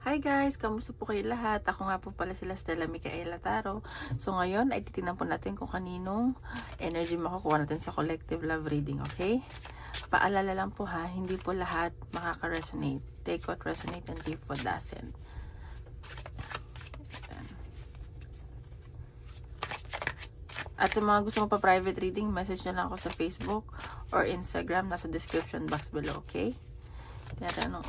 Hi guys! Kamusta po kayo lahat? Ako nga po pala sila Stella Micaela Taro. So ngayon ay titignan po natin kung kaninong energy makukuha natin sa collective love reading, okay? Paalala lang po ha, hindi po lahat makaka-resonate. Take what resonate and leave what doesn't. At sa mga gusto mo pa private reading, message nyo lang ako sa Facebook or Instagram. Nasa description box below, okay? Tinatanong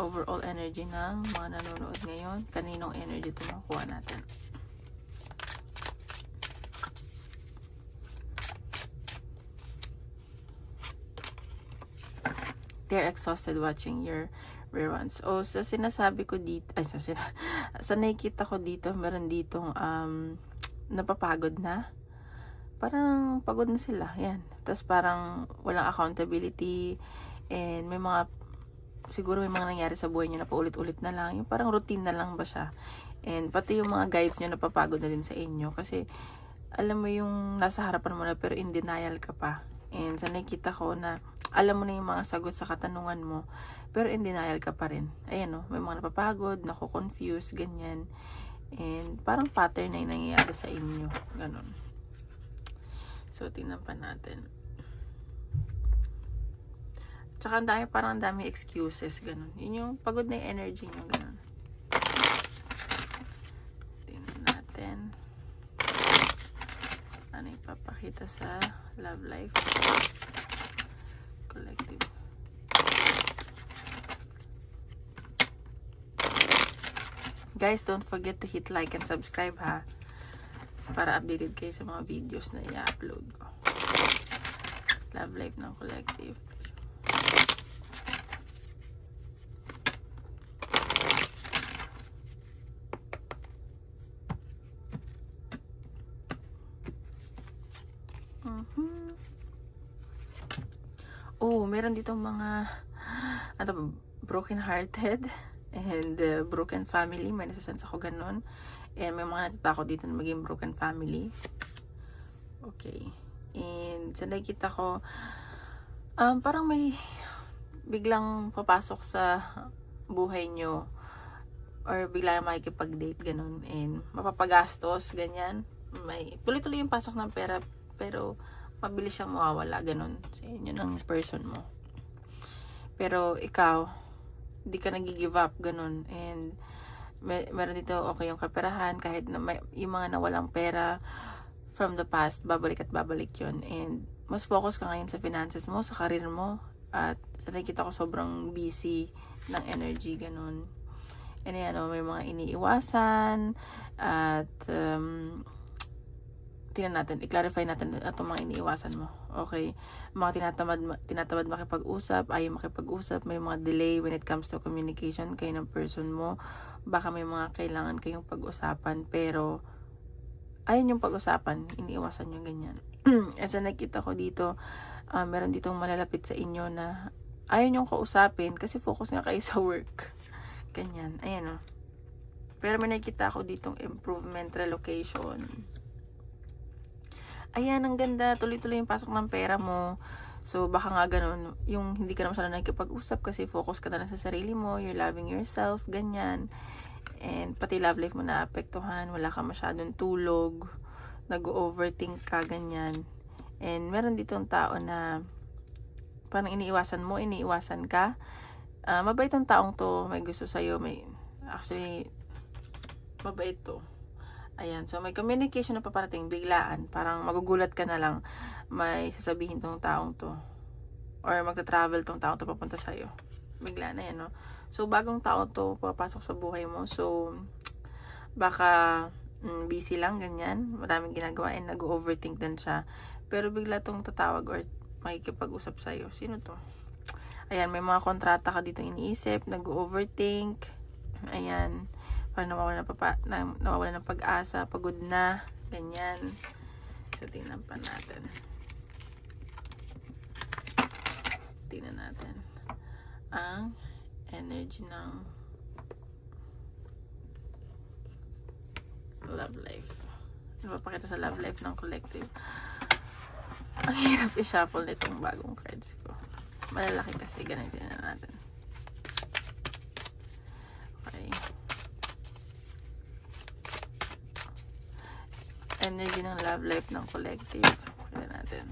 overall energy ng mga nanonood ngayon. Kaninong energy ito makuha natin? They're exhausted watching your reruns. O sa sinasabi ko dito, ay sa nakikita ko dito, meron ditong napapagod na. Parang pagod na sila. Yan. Tapos parang walang accountability and may mga siguro may mga nangyari sa buhay nyo na paulit-ulit na lang. Yung parang routine na lang ba siya. And pati yung mga guides nyo napapagod na din sa inyo. Kasi alam mo yung nasa harapan mo na pero in denial ka pa. And sa nakikita ko na alam mo na yung mga sagot sa katanungan mo pero in denial ka pa rin. Ayan o, may mga napapagod, nako-confuse, ganyan. And parang pattern na yung nangyayari sa inyo. Ganon. So, tingnan pa natin. Tsaka parang ang dami excuses, ganun. Yun yung pagod na yung energy nyo, ganun. Tingnan natin. Ano ipapakita sa love life collective. Guys, don't forget to hit like and subscribe ha. Para updated kayo sa mga videos na i-upload ko. Love life ng collective. Oh, meron dito mga broken hearted and broken family. May nasasense ako ganun. And may mga natatakot dito na maging broken family. Okay. And sa nakikita ko, parang may biglang papasok sa buhay nyo or bigla makikipag-date, ganun. And mapapagastos, ganyan. May tuloy-tuloy yung pasok ng pera pero mabilis siyang mawawala, ganun, sa inyo ng person mo. Pero ikaw, hindi ka nag-give up, ganun. And meron dito okay yung kaperahan, kahit na yung mga nawalang pera from the past, babalik at babalik yun. And mas focus ka ngayon sa finances mo, sa career mo. At sa nakikita ko sobrang busy ng energy, ganun. And yan, may mga iniiwasan at tingnan natin, i-clarify natin itong mga iniiwasan mo. Okay? Mga tinatamad makipag-usap, ayaw makipag-usap, may mga delay when it comes to communication kayo ng person mo. Baka may mga kailangan kayong pag-usapan, pero ayun yung pag-usapan, iniiwasan nyo ganyan. As nakita ko dito, meron ditong malalapit sa inyo na ayaw nyong kausapin kasi focus nga kayo sa work. Ganyan. Ayan o. Pero may nakita ko ditong improvement, relocation. Ayan, ang ganda. Tuloy-tuloy yung pasok ng pera mo. So, baka nga ganun, yung hindi ka na masyadong nakikipag-usap kasi focus ka na lang sa sarili mo, you're loving yourself, ganyan. And pati love life mo na apektuhan, wala ka masyadong tulog, nag-overthink ka, ganyan. And meron ditong tao na parang iniiwasan mo, iniiwasan ka. Mabait ang taong to, may gusto sa'yo, actually, mabait to. Ayan, so may communication na paparating, biglaan. Parang magugulat ka na lang, may sasabihin tong taong to. Or magta-travel tong taong to papunta sa'yo. Bigla na yan, no? So, bagong tao to papasok sa buhay mo. So, baka busy lang, ganyan. Maraming ginagawa and nag-overthink din siya. Pero bigla tong tatawag or makikipag-usap sa'yo. Sino to? Ayan, may mga kontrata ka dito iniisip, nag-overthink. Ayan. Parang nawawala ng pag-asa, pagod na, ganyan. So, tingnan pa natin. Tingnan natin ang energy ng love life. Ano pa pakita sa love life ng collective? Ang hirap i-shuffle nitong bagong cards ko. Malalaki kasi, ganun din na natin. Okay. energy ng love life ng collective. Kaya natin.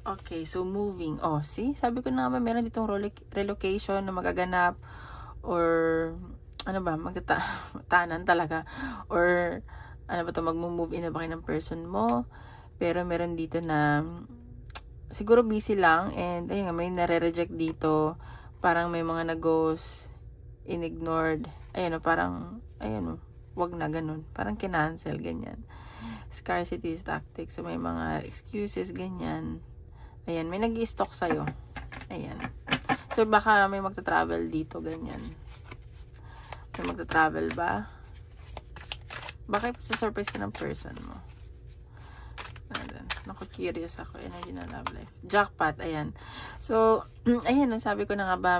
Okay, so moving. Oh, see? Sabi ko na nga ba, meron ditong relocation na magaganap or ano ba, tanan talaga. Or ano ba to, mag-move in na ba kayo ng person mo. Pero meron dito na siguro busy lang and ayun nga, may nare-reject dito. Parang may mga nag-ghost, in-ignored. Ayun o, parang, ayun o, wag na ganun. Parang kinancel, ganyan. Scarcity tactics. So may mga excuses, ganyan. Ayan, may nag-i-stalk sa'yo. Ayan. So, baka may magta-travel dito, ganyan. May magta-travel ba? Baka surprise ka ng person mo. Naku, curious ako. Energy na love life. Jackpot, ayan. So, ayan, sabi ko na nga ba,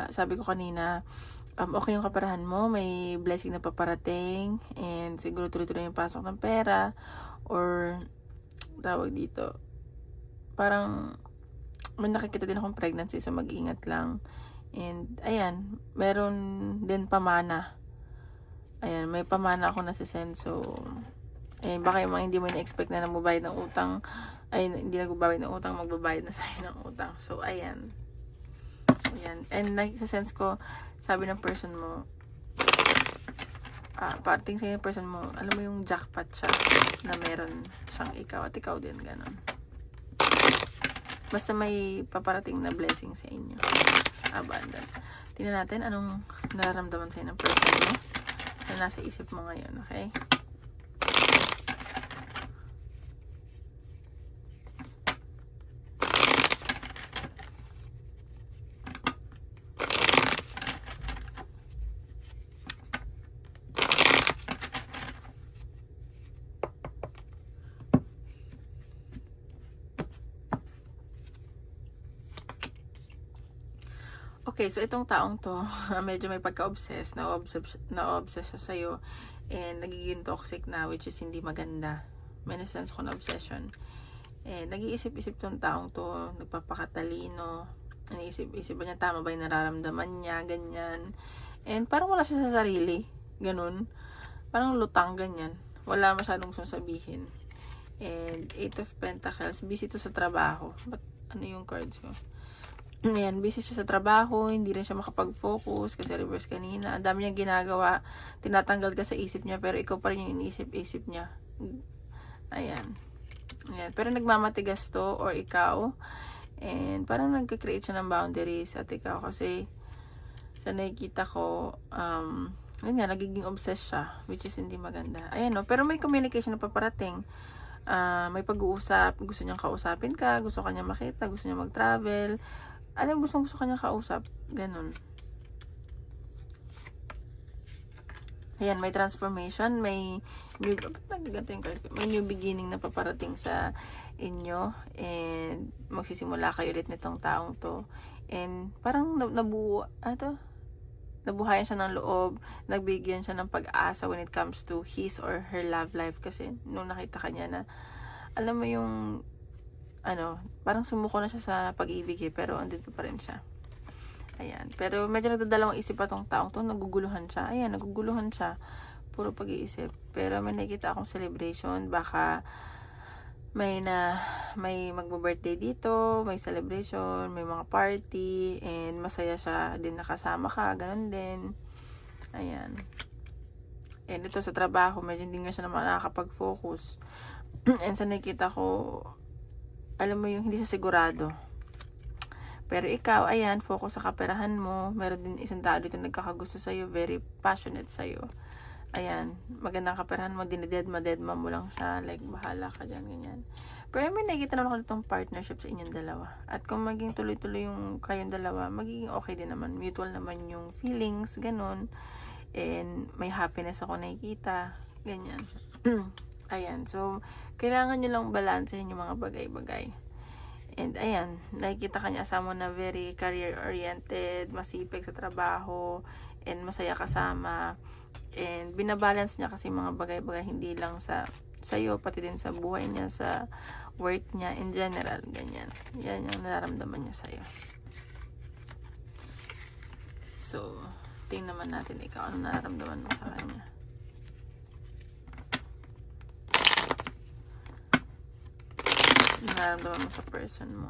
sabi ko kanina, okay yung kaperahan mo, may blessing na paparating, and siguro tuloy-tuloy yung pasok ng pera, or, tawag dito, parang may nakikita din akong pregnancy, so mag-ingat lang. And ayan, meron din pamana. Ayan, may pamana ako nasisend. So ayan, baka yung mga hindi mo na-expect na magbabayad ng utang, ay hindi nagbabayad ng utang, magbabayad na sa'yo ng utang. So ayan. Ayan. And nagsasense ko, sabi ng person mo, parting sa person mo, alam mo yung jackpot siya, na meron siyang ikaw at ikaw din, ganon. Basta may paparating na blessing sa inyo. Abundance. Tingnan natin anong nararamdaman sa'yo ng person mo na nasa isip mo ngayon, okay? Okay, so itong taong to, medyo may pagka-obsess, na-obsess siya sa'yo, and nagiging toxic na, which is hindi maganda. May nasense ko na obsession. And nag-iisip-isip tong taong to, nagpapakatalino, iniisip-isip ba niya, tama ba yung nararamdaman niya, ganyan. And parang wala siya sa sarili, ganun. Parang lutang, ganyan. Wala masyadong sasabihin. And 8 of Pentacles, busy to sa trabaho. But ano yung cards ko? Ayan, busy siya sa trabaho, hindi rin siya makapag-focus kasi reverse kanina. Ang dami niyang ginagawa, tinatanggal ka sa isip niya, pero ikaw pa rin yung iniisip-isip niya. Ayan. Ayan. Pero nagmamatigas to, or ikaw, and parang nagka-create siya ng boundaries at ikaw kasi sa nakikita ko, yun nga, nagiging obsessed siya, which is hindi maganda. Ayan, no? Pero may communication na paparating. May pag-uusap, gusto niyang kausapin ka, gusto kanya makita, gusto niya mag-travel. Alam, gusto kanya kausap. Ganun. Ayan, may transformation, may new beginning na paparating sa inyo, and magsisimula kayo ulit nitong taong to. And parang nabuhayan siya ng loob, nagbigyan siya ng pag-asa when it comes to his or her love life, kasi nung nakita kanya na, alam mo yung parang sumuko na siya sa pag-ibig pero andito pa rin siya. Ayan. Pero medyo nagdadalawang isip pa tong taong to, naguguluhan siya. Ayan, naguguluhan siya. Puro pag-iisip. Pero may nakita akong celebration, baka may magbo-birthday dito, may celebration, may mga party, and masaya siya din nakasama ka, ganun din. Ayan. And ito sa trabaho, medyo hindi nga siya naman nakakapag-focus. And sa nakita ko, alam mo yung hindi siya sigurado. Pero ikaw, ayan, focus sa kaperahan mo. Meron din isang tao dito nagkakagusto sa'yo, very passionate sa'yo. Ayan, magandang kaperahan mo, dinededma mo lang siya, like, bahala ka dyan, ganyan. Pero may nakikita naman ako itong partnership sa inyong dalawa. At kung maging tuloy-tuloy yung kayong dalawa, magiging okay din naman. Mutual naman yung feelings, ganun. And may happiness ako nakikita, ganyan. Ayan, so, kailangan nyo lang balansehin yung mga bagay-bagay. And ayan, nakikita ka niya asawa mo na very career-oriented, masipag sa trabaho, and masaya kasama. And binabalance niya kasi mga bagay-bagay, hindi lang sa sa'yo, pati din sa buhay niya, sa work niya, in general, ganyan. Yan yung nararamdaman niya sa'yo. So, tingnan naman natin ikaw, ano nararamdaman mo sa kanya. Nararamdaman mo sa person mo.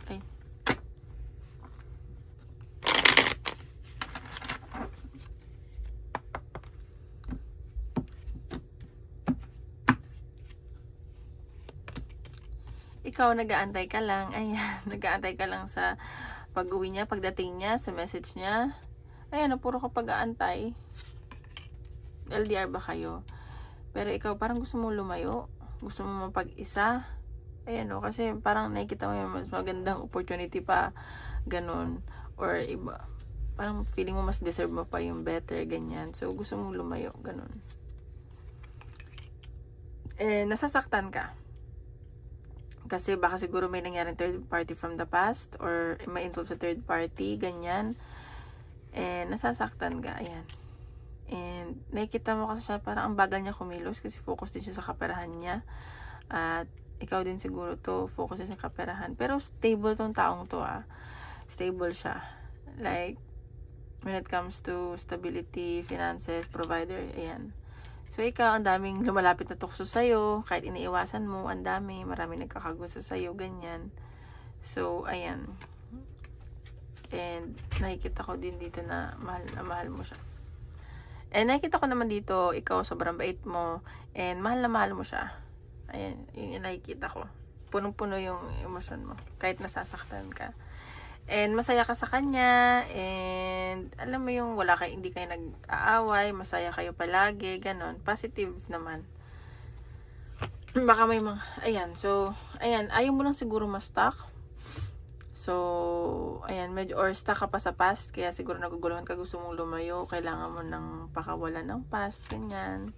Ay. Ikaw, nag-aantay ka lang. Ayan, nag-aantay ka lang sa pag-uwi niya, pagdating niya, sa message niya. Ayan, puro ka pag-aantay. LDR ba kayo? Pero ikaw, parang gusto mo lumayo. Gusto mo mapag-isa. Ayan, kasi parang nakikita mo yung mas magandang opportunity pa. Ganon. Or iba. Parang feeling mo mas deserve mo pa yung better, ganyan. So, gusto mo lumayo. Ganon. Nasasaktan ka. Kasi baka siguro may nangyaring third party from the past or may involved sa third party, ganyan. And nasasaktan ka, ayan. And nakikita mo kasi siya, parang ang bagal niya kumilos kasi focus din siya sa kaperahan niya. At ikaw din siguro to, focus din sa kaperahan. Pero stable tong taong to, Stable siya. Like, when it comes to stability, finances, provider, ayan. So, ikaw, ang daming lumalapit na tukso sa'yo. Kahit iniiwasan mo, ang dami. Maraming nagkakagusto sa'yo, ganyan. So, ayan. And, nakikita ko din dito na mahal mo siya. And, nakikita ko naman dito, ikaw, sobrang bait mo. And, mahal na mahal mo siya. Ayan, yun yung nakikita ko. Punong-puno yung emosyon mo. Kahit nasasaktan ka. And masaya ka sa kanya, and alam mo yung hindi kayo nag-aaway, masaya kayo palagi, ganon. Positive naman. Baka may mga, ayan, so, ayan, ayaw mo lang siguro ma-stuck. So, ayan, medyo, or stuck ka pa sa past, kaya siguro naguguluhan ka, gusto mong lumayo, kailangan mo ng pakawalan ng past, ganyan.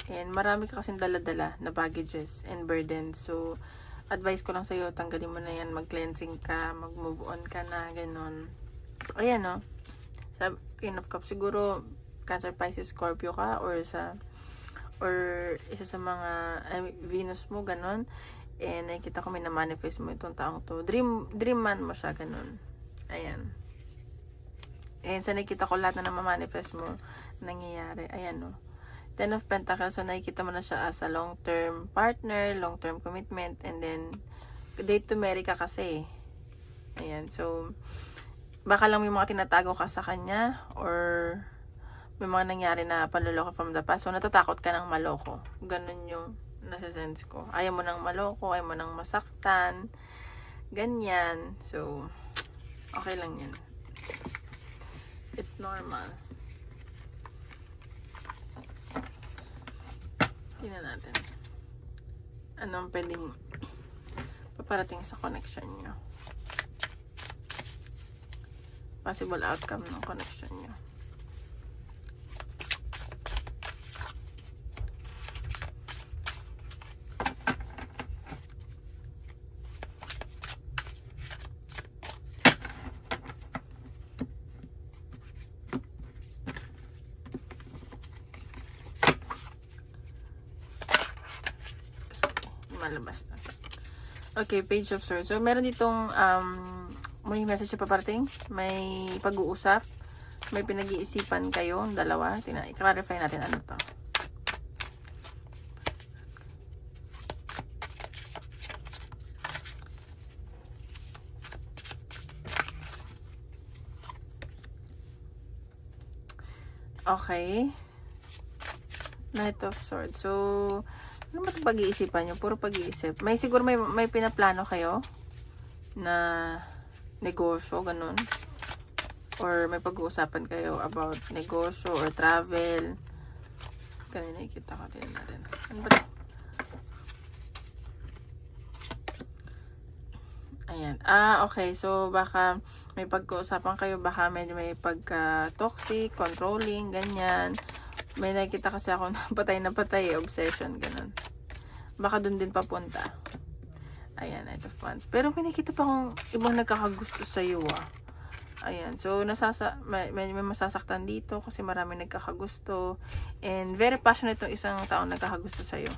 And marami ka kasing dala-dala na baggages and burdens, so, advice ko lang sa'yo, tanggalin mo na yan, mag-cleansing ka, mag-move on ka na, ganon. Ayan, no? Sa Queen of Cups, siguro, Cancer, Pisces, Scorpio ka, or isa sa mga Venus mo, ganon. And nakikita ko may na-manifest mo itong taong to. Dream man mo siya, ganon. Ayan. And sa nakikita ko lahat na ma-manifest mo, nangyayari. Ayan, no? Ten of Pentacles, so nakikita mo na siya as a long-term partner, long-term commitment, and then, date to marry ka kasi. Ayan, so, baka lang may mga tinatago ka sa kanya, or may mga nangyari na panloloko from the past, so natatakot ka ng maloko. Ganun yung nasa-sense ko. Ayaw mo nang maloko, ayaw mo nang masaktan, ganyan. So, okay lang yan. It's normal. Tingnan natin. Anong pwedeng paparating sa connection nyo? Possible outcome ng connection nyo. Malabas na. Okay, Page of Swords. So, meron ditong may message na paparating. May pag-uusap. May pinag-iisipan kayo, dalawa. I-clarify natin ano to. Okay. Knight of Swords. So, ano ba itong pag-iisipan nyo? Puro pag-iisip. May siguro may pinaplano kayo na negosyo, ganun. Or may pag-uusapan kayo about negosyo or travel. Ganun, nakikita ko. Tingnan natin. Ano ba ito? Ayan. Okay. So, baka may pagkausapan kayo, baka medyo may pagka-toxic, controlling, ganyan. May nakikita kasi ako na patay, obsession, ganun. Baka dun din papunta. Ayan, Knight of Wands. Pero may nakikita pa akong ibang nagkakagusto sa'yo, Ayan. So, may masasaktan dito kasi marami nagkakagusto. And very passionate itong isang taong nagkakagusto sa'yo.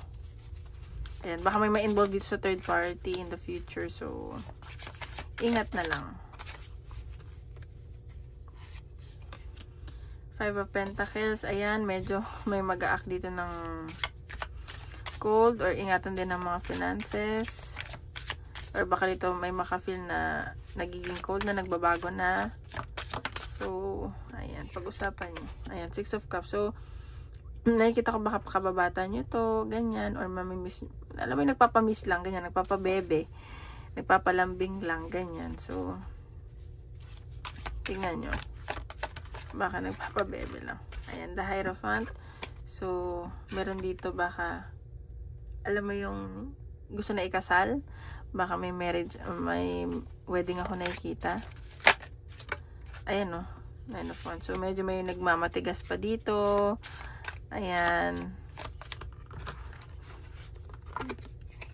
Ayan, baka may ma-involve dito sa third party in the future. So, ingat na lang. Five of Pentacles. Ayan, medyo may mag-a-act dito ng cold or ingatan din ng mga finances. Or baka dito may maka-feel na nagiging cold na, nagbabago na. So, ayan, pag-usapan nyo. Ayan, Six of Cups. So, nakikita ko baka kababata nyo to, ganyan, or mamimiss, alam mo, nagpapamiss lang, ganyan, nagpapabebe, nagpapalambing lang, ganyan. So, tingnan nyo. Baka nagpapabebe lang. Ayan, the Hierophant. So, meron dito baka, alam mo yung gusto na ikasal, baka may marriage, may wedding ako nakikita. Ayan, no, Nine of Wands. So, medyo may nagmamatigas pa dito. Ayan.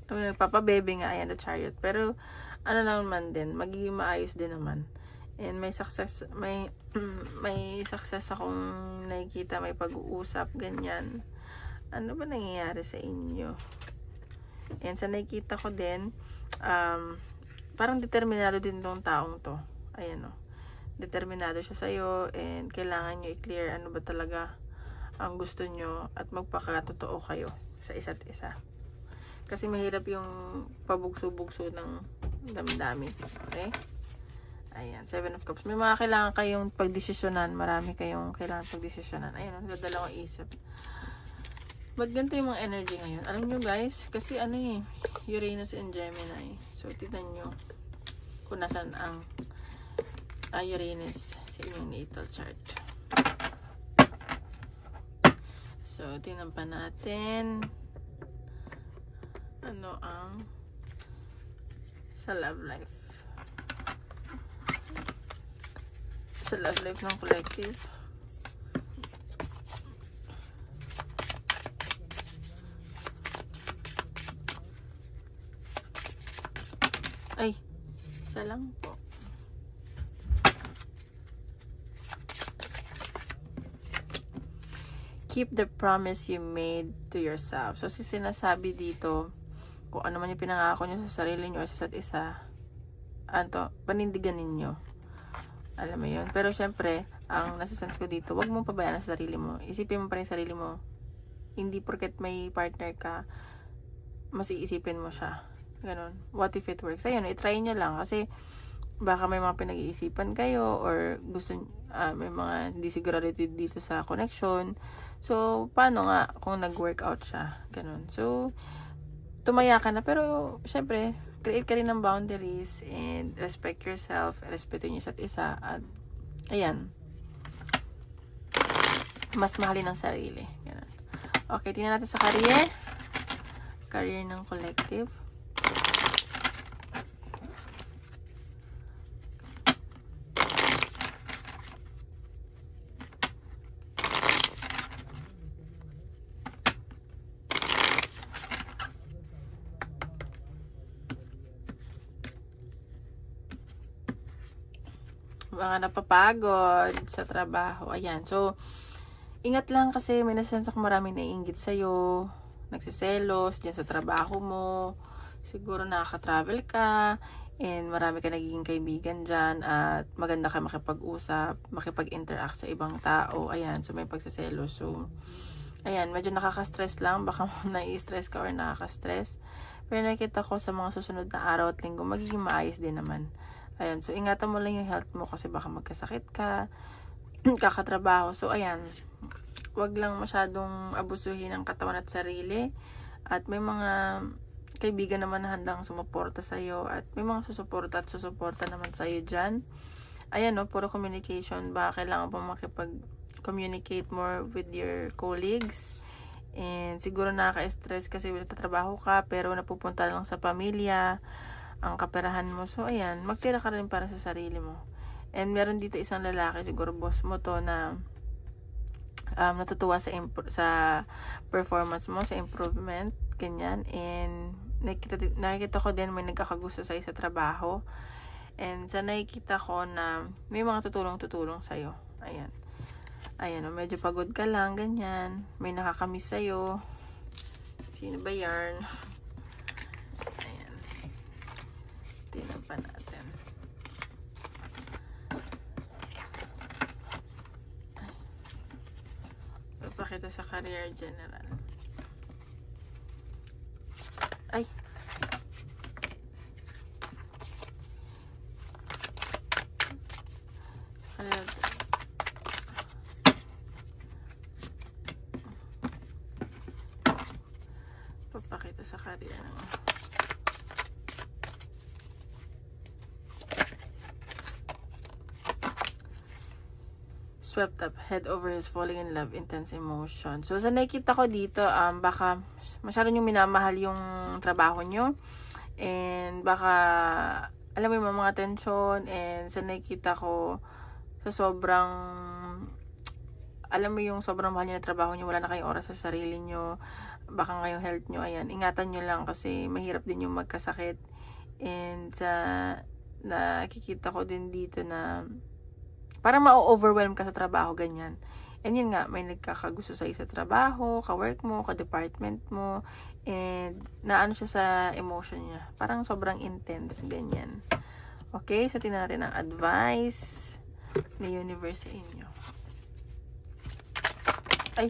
Nagpapabebe nga. Ayan, the Chariot. Pero, ano naman din, magiging maayos din naman. And may success, may success akong nakikita, may pag-uusap, ganyan. Ano ba nangyayari sa inyo? And sa nakikita ko din, parang determinado din tong taong to. Ayan, o. Determinado siya sa'yo, and kailangan nyo i-clear ano ba talaga ang gusto nyo at magpakatotoo kayo sa isa't isa. Kasi mahirap yung pabugso-bugso ng damdamin. Okay? Ayan, Seven of Cups. May mga kailangan kayong pagdesisyonan. Marami kayong kailangan pagdesisyonan. Ayan, nadalawang isip. Ba't ganito yung mga energy ngayon? Alam nyo guys, kasi ano Uranus and Gemini. So, tignan nyo kung nasan ang Uranus sa inyong natal chart. So, tingnan pa natin ano ang sa love life. Sa love life ng collective. Ay, isa lang po. Keep the promise you made to yourself. So, sinasabi dito, kung ano man yung pinangako nyo sa sarili nyo o sa isa't isa, panindigan ninyo. Alam mo yun. Pero, syempre, ang nasisense ko dito, wag mong pabayaan sa sarili mo. Isipin mo pa rin sarili mo. Hindi porket may partner ka, mas iisipin mo siya. Ganon. What if it works? Ayun, itry nyo lang. Kasi, baka may mga pinag-iisipan kayo or gusto may mga hindi sigurado dito sa connection. So, paano nga kung nag-workout siya? Ganon. So, tumaya ka na. Pero, syempre, create ka rin ng boundaries and respect yourself. Respeto niyo isa't isa. At, ayan. Mas mahalin ang sarili. Ganon. Okay, tingnan natin sa career. Career ng collective. Mga napapagod sa trabaho. Ayan. So, ingat lang kasi may nasense ako maraming naiinggit sa'yo. Nagsiselos dyan sa trabaho mo. Siguro nakaka-travel ka. And marami ka nagiging kaibigan dyan. At maganda ka makipag-usap, makipag-interact sa ibang tao. Ayan. So, may pagsiselos. So, ayan. Medyo nakaka-stress lang. Baka nai-stress ka or nakaka-stress. Pero nakita ko sa mga susunod na araw at linggo, magiging maayos din naman. Ayan, so ingatan mo lang yung health mo kasi baka magkasakit ka, kakatrabaho. So, ayan, wag lang masyadong abusuhin ang katawan at sarili. At may mga kaibigan naman na handang sumuporta sa'yo at may mga susuporta at susuporta naman sa'yo dyan. Ayan, no, puro communication. Baka kailangan pa makipag-communicate more with your colleagues. And siguro nakaka-stress kasi nagtatrabaho ka pero napupunta lang sa pamilya. ang kaperahan mo. So, ayan, magtira ka rin para sa sarili mo. And meron dito isang lalaki, siguro boss mo to, na natutuwa sa performance mo, sa improvement, ganyan. And nakikita ko din may nagkakagusto sa'yo sa trabaho. And sa nakikita ko na may mga tutulong sa'yo. Ayan. Ayan, medyo pagod ka lang, ganyan. May nakakamiss sa'yo. Sino ba yarn? Ayan. Tingnan pa natin. Papakita sa career general. Ay! Sa career general. Papakita sa career. Swept up, head over his falling in love, intense emotion. So, sa nakikita ko dito, baka masyado nyo minamahal yung trabaho nyo. And baka, alam mo yung mga tension. And sa nakikita ko, sa sobrang, alam mo yung sobrang mahal nyo na trabaho nyo, wala na kayong oras sa sarili nyo. Baka ngayong health nyo, ayan, ingatan nyo lang kasi mahirap din yung magkasakit. And sa nakikita ko din dito na parang ma-overwhelm ka sa trabaho, ganyan. And yun nga, may nagkakagusto sa sa trabaho, ka-work mo, ka-department mo, and naano siya sa emotion niya. Parang sobrang intense, ganyan. Okay, so tingnan natin ang advice ni universe sa inyo. Ay!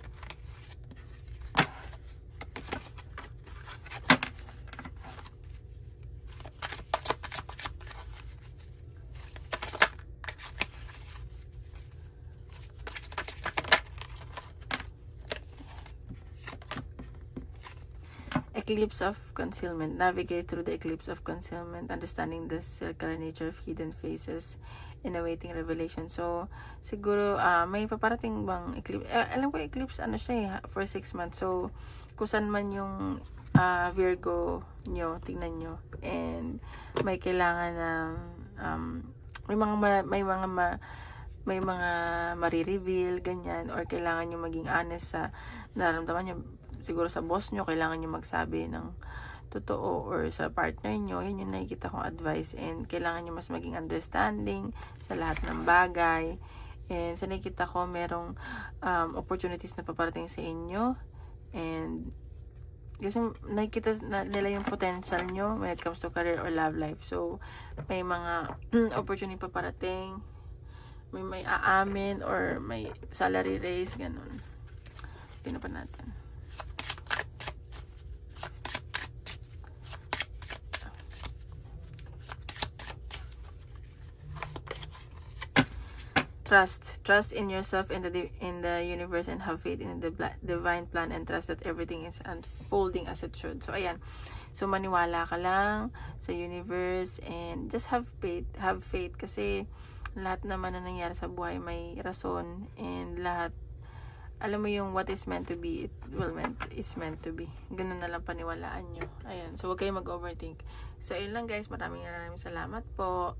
Eclipse of concealment. Navigate through the eclipse of concealment, understanding the circular nature of hidden faces and awaiting revelation. So, siguro, may paparating bang eclipse? Alam ko, eclipse, ano siya eh, for 6 months. So, kung saan man yung Virgo nyo, tingnan nyo. And, may kailangan ng, may mga marireveal, ganyan, or kailangan nyo maging honest sa nararamdaman nyo. Siguro sa boss nyo, kailangan nyo magsabi ng totoo, or sa partner nyo, yun yung nakikita kong advice. And kailangan nyo mas maging understanding sa lahat ng bagay. And sa nakikita ko, merong opportunities na paparating sa inyo. And kasi nakikita nila yung potential nyo when it comes to career or love life. So, may mga opportunity paparating, may aamin, or may salary raise, ganun. So, tingnan pa natin. Trust in yourself, in the universe, and have faith in the divine plan, and trust that everything is unfolding as it should. So ayan, so maniwala ka lang sa universe and just have faith kasi lahat naman na nangyari sa buhay may rason, and lahat, alam mo yung what is meant to be, it's meant to be. Ganun na lang paniwalaan nyo. Ayan, so huwag kayong mag-overthink. So ayun lang guys, maraming salamat po.